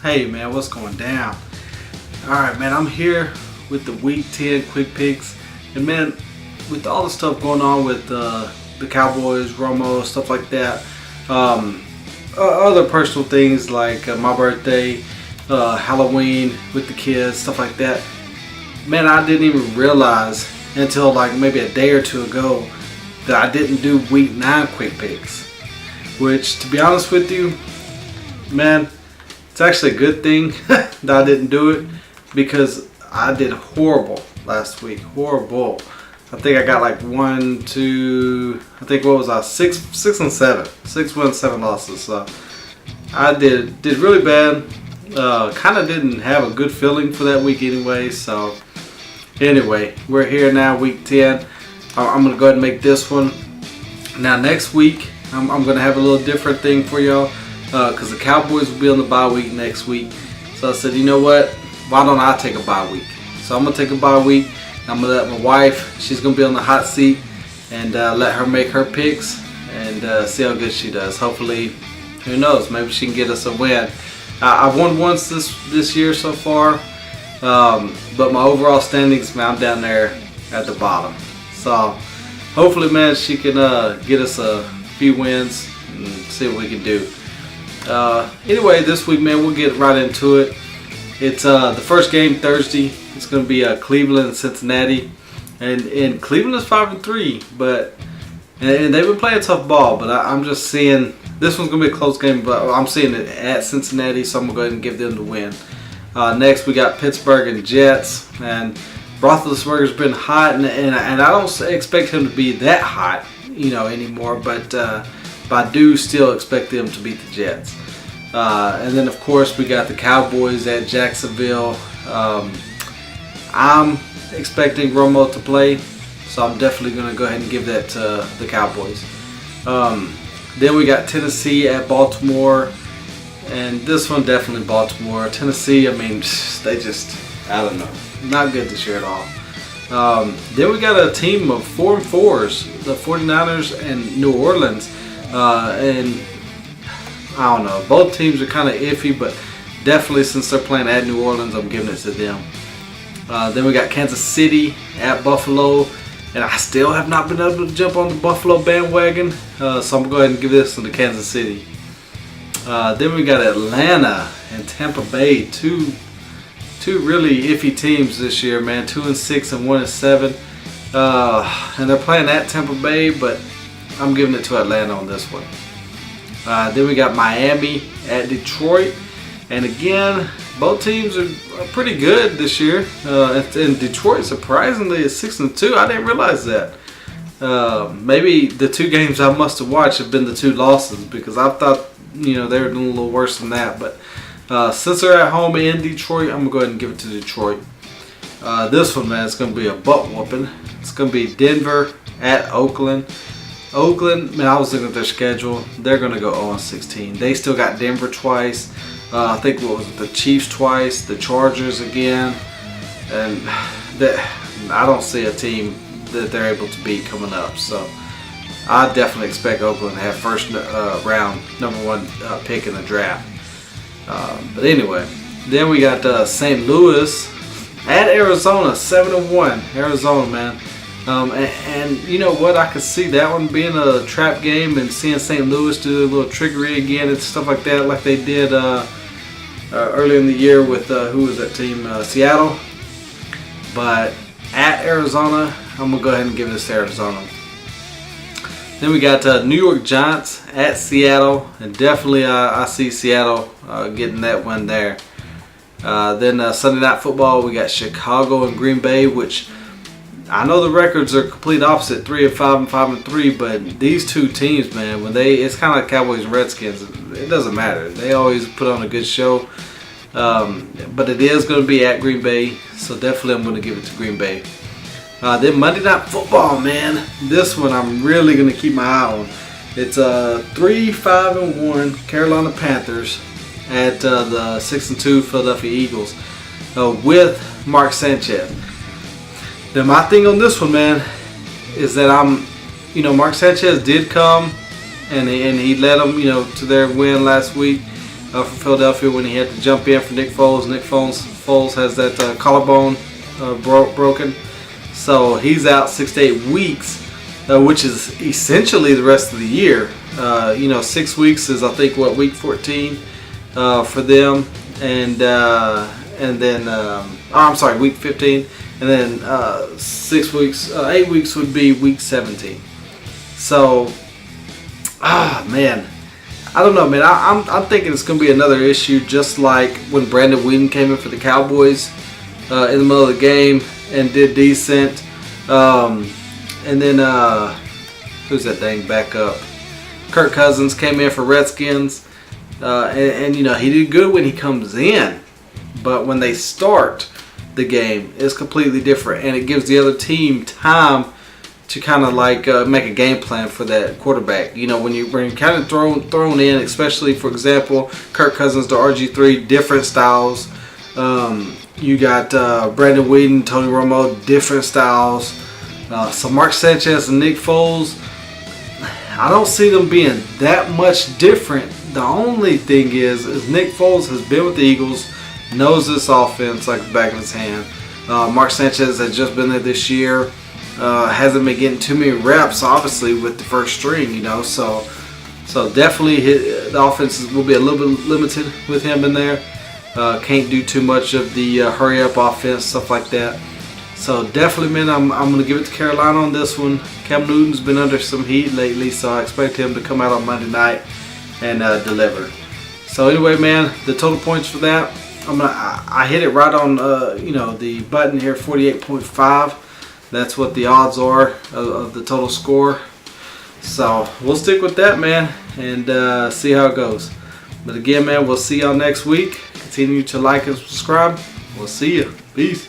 Hey man, what's going down? Alright man, I'm here with the week 10 quick picks. And man, with all the stuff going on with the Cowboys, Romo, stuff like that, other personal things like my birthday, Halloween with the kids, stuff like that, man, I didn't even realize until like maybe a day or two ago that I didn't do week 9 quick picks. Which, to be honest with you, man, it's actually a good thing that I didn't do it, because I did horrible last week. Horrible. I think I got like 1, 2, I think what was I? 6 and 7. 6 wins, 7 losses. So I did really bad. Kind of didn't have a good feeling for that week anyway. So anyway, we're here now, week 10. I'm gonna go ahead and make this one. Now next week, I'm gonna have a little different thing for y'all. Because the Cowboys will be on the bye week next week. So I said, you know what? Why don't I take a bye week? So I'm going to take a bye week. I'm going to let my wife, she's going to be on the hot seat, and let her make her picks and see how good she does. Hopefully, who knows, maybe she can get us a win. I've won once this year so far, but my overall standings, man, I'm down there at the bottom. So hopefully, man, she can get us a few wins and see what we can do. Anyway, this week, man, we'll get right into it. It's the first game Thursday. It's going to be Cleveland and Cincinnati, and Cleveland is 5-3, but and they've been playing tough ball. But I'm just seeing this one's going to be a close game, but I'm seeing it at Cincinnati, so I'm going to go ahead and give them the win. Next, we got Pittsburgh and Jets, and Roethlisberger's been hot, and I don't expect him to be that hot, anymore, but I do still expect them to beat the Jets. And then, of course, we got the Cowboys at Jacksonville. I'm expecting Romo to play, so I'm definitely going to go ahead and give that to the Cowboys. Then we got Tennessee at Baltimore, and this one definitely Baltimore. Tennessee, I mean, they just, I don't know, not good this year at all. Then we got a team of 4-4s, the 49ers and New Orleans. And I don't know, both teams are kind of iffy, but definitely since they're playing at New Orleans, I'm giving it to them. Then we got Kansas City at Buffalo, and I still have not been able to jump on the Buffalo bandwagon, so I'm going to go ahead and give this one to Kansas City. Then we got Atlanta and Tampa Bay, two really iffy teams this year, man. 2-6 and 1-7, and they're playing at Tampa Bay, but I'm giving it to Atlanta on this one. Then we got Miami at Detroit, and again, both teams are pretty good this year. And Detroit, surprisingly, is 6-2. I didn't realize that. Maybe the 2 games I must have watched have been the 2 losses, because I thought they were doing a little worse than that. But since they're at home in Detroit, I'm gonna go ahead and give it to Detroit. This one, man, it's gonna be a butt whooping. It's gonna be Denver at Oakland. Oakland, man, I was looking at their schedule. They're going to go 0-16. They still got Denver twice. I think the Chiefs twice, the Chargers again. And I don't see a team that they're able to beat coming up. So I definitely expect Oakland to have first round number 1 pick in the draft. But anyway, then we got St. Louis at Arizona, 7-1. Arizona, man. And you know what? I could see that one being a trap game, and seeing St. Louis do a little trickery again and stuff like that, like they did earlier in the year with who was that team? Seattle. But at Arizona, I'm gonna go ahead and give this to Arizona. Then we got New York Giants at Seattle, and definitely I see Seattle getting that one there. Then Sunday Night Football, we got Chicago and Green Bay, which I know the records are complete opposite, 3-5 and 5-3, but these 2 teams, man, it's kind of like Cowboys and Redskins. It doesn't matter. They always put on a good show. But it is going to be at Green Bay, so definitely I'm going to give it to Green Bay. Then Monday Night Football, man. This one I'm really going to keep my eye on. It's 3-5-1 Carolina Panthers at the 6-2 Philadelphia Eagles with Mark Sanchez. Now my thing on this one, man, is that Mark Sanchez did come and he led them, to their win last week. for Philadelphia when he had to jump in for Nick Foles. Nick Foles has that collarbone broken, so he's out 6 to 8 weeks, which is essentially the rest of the year. 6 weeks is, I think, what, week 14 for them, and then I'm sorry, week 15, and then 6 weeks, 8 weeks would be week 17. So, man, I don't know, man. I'm thinking it's going to be another issue, just like when Brandon Whedon came in for the Cowboys in the middle of the game and did decent. And then who's that dang backup? Kirk Cousins came in for Redskins, and he did good when he comes in, but when they start the game, it's completely different, and it gives the other team time to kind of like make a game plan for that quarterback. When you're kind of thrown in, especially for example, Kirk Cousins to RG3, different styles. You got Brandon Whedon, Tony Romo, different styles. So Mark Sanchez and Nick Foles, I don't see them being that much different. The only thing is Nick Foles has been with the Eagles, knows this offense like the back of his hand. Mark Sanchez has just been there this year. Hasn't been getting too many reps, obviously, with the first string, so definitely the offense will be a little bit limited with him in there. Can't do too much of the hurry up offense, stuff like that. So definitely, man, I'm going to give it to Carolina on this one. Cam Newton's been under some heat lately, so I expect him to come out on Monday night and deliver. So anyway, man, the total points for that, I hit it right on the button here, 48.5. That's what the odds are of the total score. So we'll stick with that, man, and see how it goes. But again, man, we'll see y'all next week. Continue to like and subscribe. We'll see you. Peace.